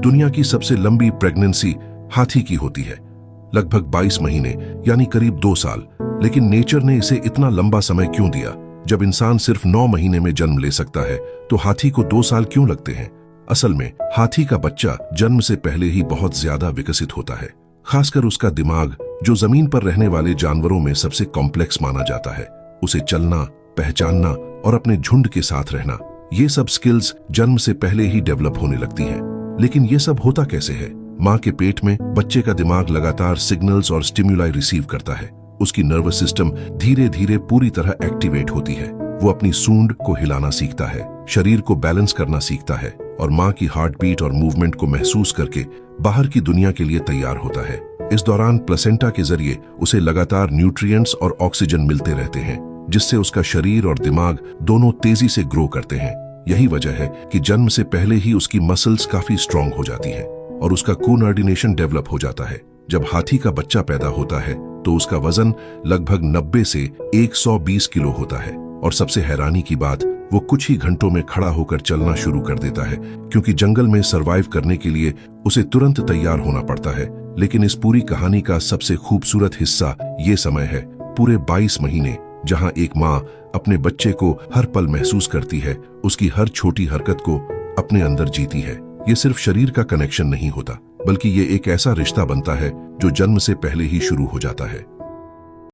दुनिया की सबसे लंबी प्रेगनेंसी हाथी की होती है, लगभग 22 महीने यानी करीब 2 साल। लेकिन नेचर ने इसे इतना लंबा समय क्यों दिया? जब इंसान सिर्फ 9 महीने में जन्म ले सकता है तो हाथी को 2 साल क्यों लगते हैं? असल में हाथी का बच्चा जन्म से पहले ही बहुत ज्यादा विकसित होता है, खासकर उसका दिमाग, जो जमीन पर रहने वाले जानवरों में सबसे कॉम्प्लेक्स माना जाता है। उसे चलना, पहचानना और अपने झुंड के साथ रहना, ये सब स्किल्स जन्म से पहले ही डेवलप होने लगती हैं। लेकिन ये सब होता कैसे है? माँ के पेट में बच्चे का दिमाग लगातार सिग्नल्स और स्टिमुलाई रिसीव करता है। उसकी नर्वस सिस्टम धीरे धीरे पूरी तरह एक्टिवेट होती है। वो अपनी सूंड को हिलाना सीखता है, शरीर को बैलेंस करना सीखता है और माँ की हार्ट बीट और मूवमेंट को महसूस करके बाहर की दुनिया के लिए तैयार होता है। इस दौरान प्लेसेंटा के जरिए उसे लगातार न्यूट्रिएंट्स और ऑक्सीजन मिलते रहते हैं, जिससे उसका शरीर और दिमाग दोनों तेजी से ग्रो करते हैं। यही वजह है कि जन्म से पहले ही उसकी मसल्स काफी स्ट्रांग हो जाती हैं और उसका कोऑर्डिनेशन डेवलप हो जाता है। जब हाथी का बच्चा पैदा होता है तो उसका वजन लगभग 90 से 120 किलो होता है और सबसे हैरानी की बात, वो कुछ ही घंटों में खड़ा होकर चलना शुरू कर देता है, क्योंकि जंगल में सरवाइव करने के लिए उसे तुरंत तैयार होना पड़ता है। लेकिन इस पूरी कहानी का सबसे खूबसूरत हिस्सा ये समय है, पूरे 22 महीने, जहां एक माँ अपने बच्चे को हर पल महसूस करती है, उसकी हर छोटी हरकत को अपने अंदर जीती है। ये सिर्फ शरीर का कनेक्शन नहीं होता, बल्कि ये एक ऐसा रिश्ता बनता है जो जन्म से पहले ही शुरू हो जाता है।